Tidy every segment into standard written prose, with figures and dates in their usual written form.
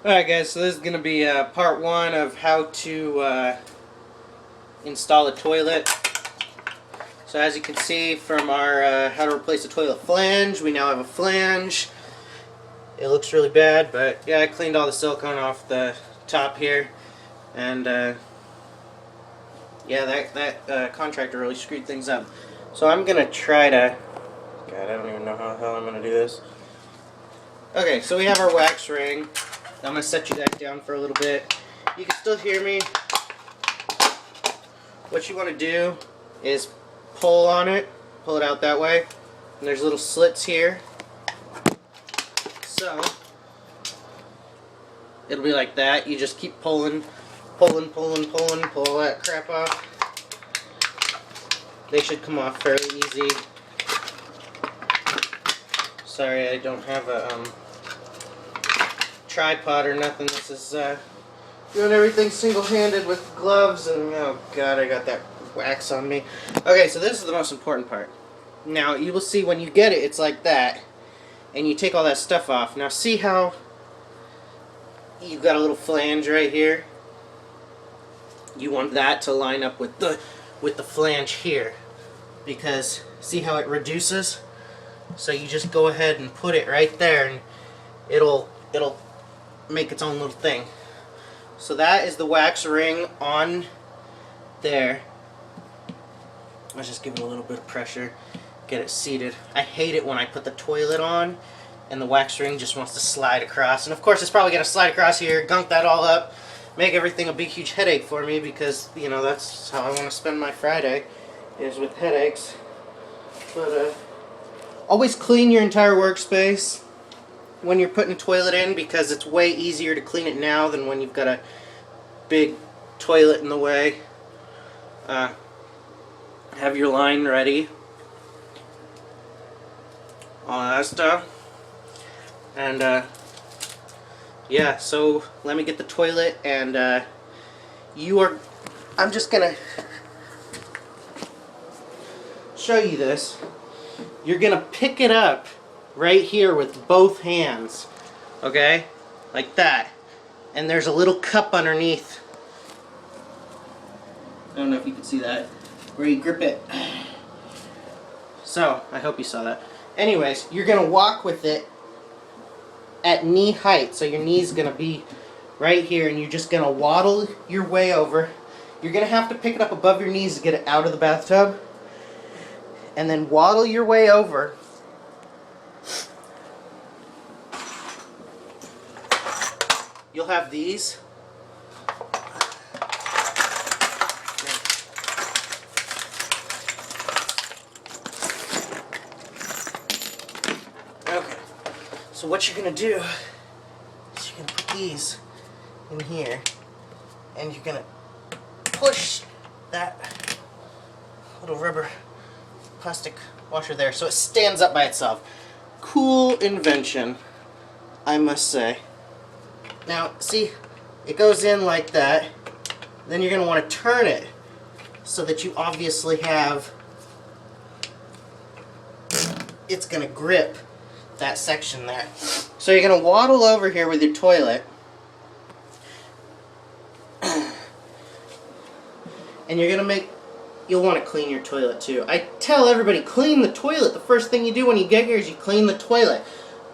Alright guys, so this is going to be part one of how to install a toilet. So as you can see from our how to replace a toilet flange, we now have a flange. It looks really bad, but yeah, I cleaned all the silicone off the top here. And yeah, that contractor really screwed things up. So I'm going to try to... God, I don't even know how the hell I'm going to do this. Okay, so we have our wax ring. I'm going to set you guys down for a little bit. You can still hear me. What you want to do is pull on it, pull it out that way, and there's little slits here. So, it'll be like that. You just keep pulling, pull all that crap off. They should come off fairly easy. Sorry, I don't have a tripod or nothing. This is doing everything single-handed with gloves, and oh god, I got that wax on me. Okay, so this is the most important part. Now you will see when you get it, it's like that, and you take all that stuff off. Now see how you've got a little flange right here? You want that to line up with the flange here, because see how it reduces? So you just go ahead and put it right there, and it'll make its own little thing. So that is the wax ring on there. Let's just give it a little bit of pressure, get it seated. I hate it when I put the toilet on and the wax ring just wants to slide across. And of course it's probably going to slide across here, gunk that all up, make everything a big huge headache for me, because, you know, that's how I want to spend my Friday, is with headaches. But always clean your entire workspace when you're putting a toilet in, because it's way easier to clean it now than when you've got a big toilet in the way. Have your line ready, all that stuff, and yeah, so let me get the toilet, and I'm just gonna show you this. You're gonna pick it up right here with both hands, okay, like that, and there's a little cup underneath. I don't know if you can see that, where you grip it. So I hope you saw that. Anyways, you're gonna walk with it at knee height, so your knee's gonna be right here, and you're just gonna waddle your way over. You're gonna have to pick it up above your knees to get it out of the bathtub, and then waddle your way over. You'll have these. Okay. So what you're going to do is you're going to put these in here, and you're going to push that little rubber plastic washer there so it stands up by itself. Cool invention, I must say. Now, see, it goes in like that. Then you're going to want to turn it so that you obviously have, it's going to grip that section there. So you're going to waddle over here with your toilet, and you're going to you'll want to clean your toilet too. I tell everybody, clean the toilet. The first thing you do when you get here is you clean the toilet.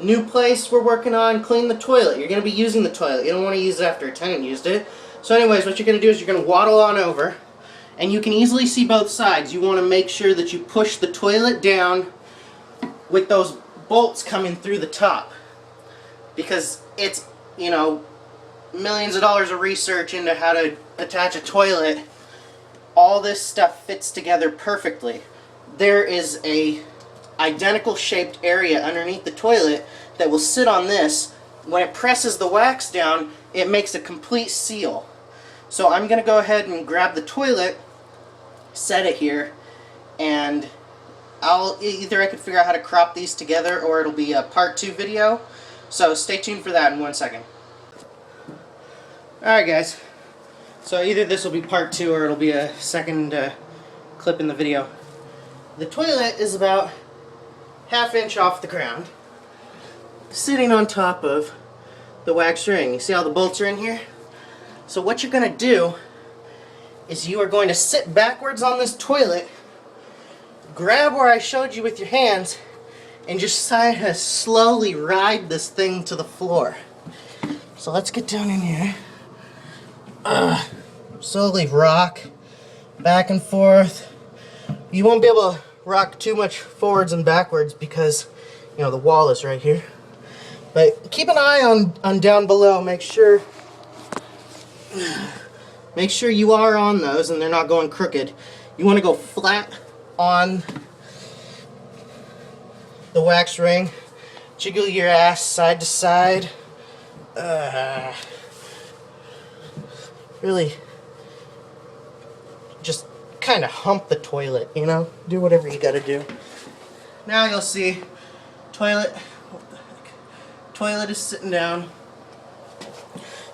New place we're working on, clean the toilet. You're going to be using the toilet. You don't want to use it after a tenant used it. So anyways, what you're going to do is you're going to waddle on over, and you can easily see both sides. You want to make sure that you push the toilet down with those bolts coming through the top, because it's, you know, millions of dollars of research into how to attach a toilet. All this stuff fits together perfectly. There is a identical shaped area underneath the toilet that will sit on this. When it presses the wax down, it makes a complete seal. So I'm going to go ahead and grab the toilet, set it here, and either I can figure out how to crop these together, or it'll be a part 2 video. So stay tuned for that in 1 second. Alright guys, so either this will be part 2 or it'll be a second clip in the video. The toilet is about ½ inch off the ground, sitting on top of the wax ring. You see how the bolts are in here? So what you're going to do is you are going to sit backwards on this toilet, grab where I showed you with your hands, and just slowly ride this thing to the floor. So let's get down in here. Slowly rock back and forth. You won't be able to rock too much forwards and backwards because, you know, the wall is right here. But keep an eye on down below. Make sure you are on those and they're not going crooked. You want to go flat on the wax ring. Jiggle your ass side to side. Really just kind of hump the toilet, you know? Do whatever you gotta do. Now you'll see toilet. What the heck? Toilet is sitting down.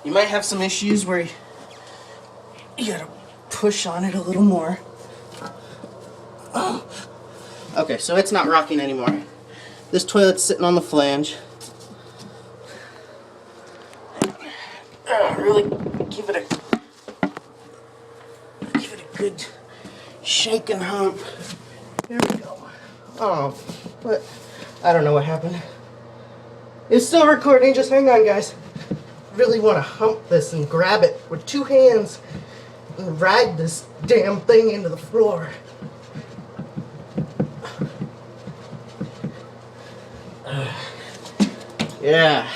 You might have some issues where you gotta push on it a little more. Okay, so it's not rocking anymore. This toilet's sitting on the flange. Really give it a good shake and hump. There we go. Oh, but I don't know what happened. It's still recording, just hang on, guys. Really want to hump this and grab it with two hands and ride this damn thing into the floor. Yeah.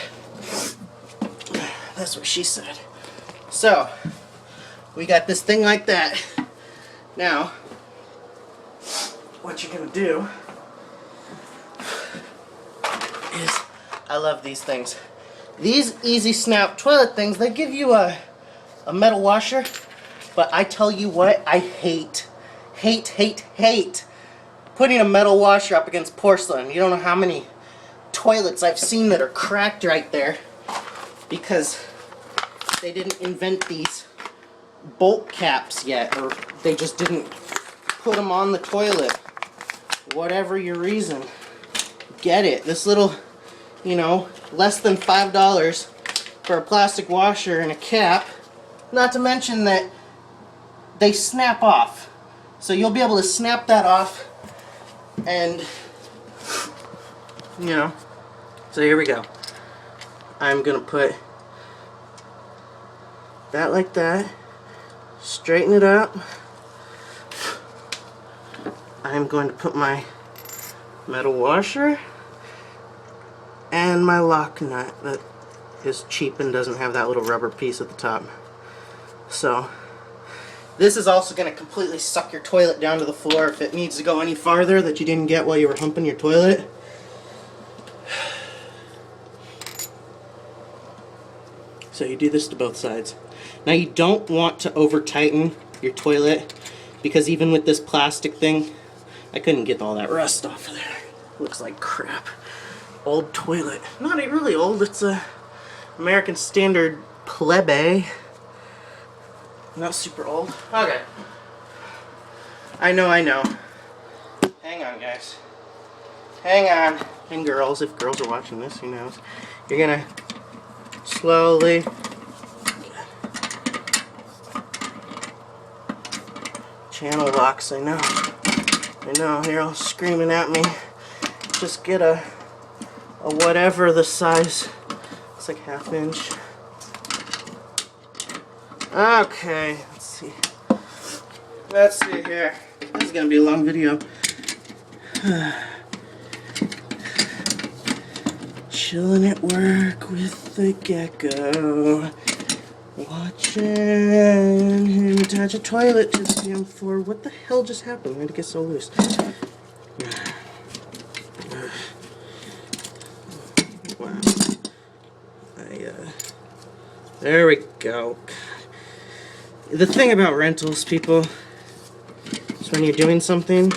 That's what she said. So, we got this thing like that. Now, what you're gonna do is, I love these things. These Easy Snap toilet things, they give you a metal washer, but I tell you what, I hate putting a metal washer up against porcelain. You don't know how many toilets I've seen that are cracked right there because they didn't invent these bolt caps yet, or they just didn't put them on the toilet. Whatever your reason, get it. This little, you know, less than $5 for a plastic washer and a cap. Not to mention that they snap off. So you'll be able to snap that off and, you know. So here we go. I'm gonna put that like that. Straighten it up. I'm going to put my metal washer and my lock nut that is cheap and doesn't have that little rubber piece at the top. So this is also going to completely suck your toilet down to the floor if it needs to go any farther that you didn't get while you were humping your toilet. So you do this to both sides. Now you don't want to over tighten your toilet because even with this plastic thing, I couldn't get all that rust off of there. Looks like crap. Old toilet. Not really old, it's a American Standard Plebe. Not super old. Okay. I know. Hang on, guys. Hang on. And girls, if girls are watching this, who knows. You're gonna slowly channel locks, I know, they're all screaming at me. Just get a whatever the size. It's like 1/2 inch. Okay, let's see here. This is gonna be a long video. Chilling at work with the gecko. Watching him attach a toilet to the damn floor. What the hell just happened? Why did it get so loose? Wow. There we go. The thing about rentals, people, is when you're doing something,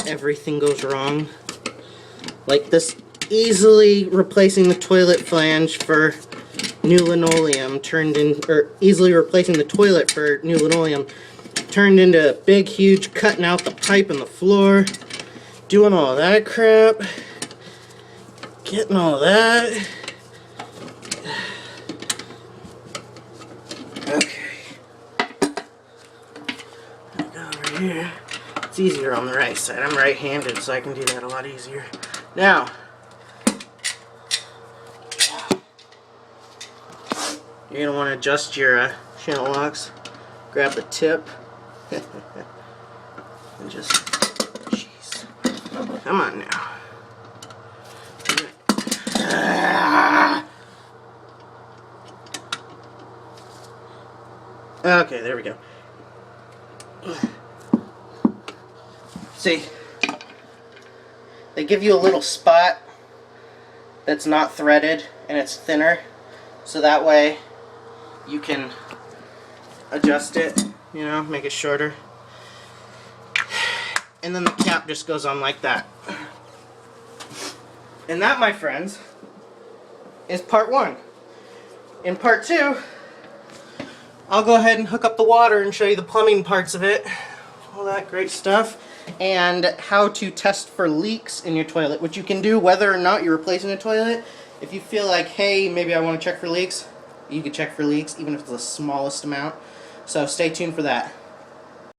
everything goes wrong. Like this, easily replacing the toilet flange for new linoleum easily replacing the toilet for new linoleum turned into a big, huge cutting out the pipe in the floor, doing all that crap, getting all that. It's easier on the right side. I'm right-handed, so I can do that a lot easier. Now, you're going to want to adjust your channel locks. Grab the tip. And just, jeez. Come on now. Okay, there we go. See, they give you a little spot that's not threaded and it's thinner, so that way you can adjust it, you know, make it shorter. And then the cap just goes on like that. And that, my friends, is part one. In part two, I'll go ahead and hook up the water and show you the plumbing parts of it, all that great stuff, and how to test for leaks in your toilet, which you can do whether or not you're replacing a toilet. If you feel like, hey, maybe I want to check for leaks, you can check for leaks, even if it's the smallest amount. So stay tuned for that.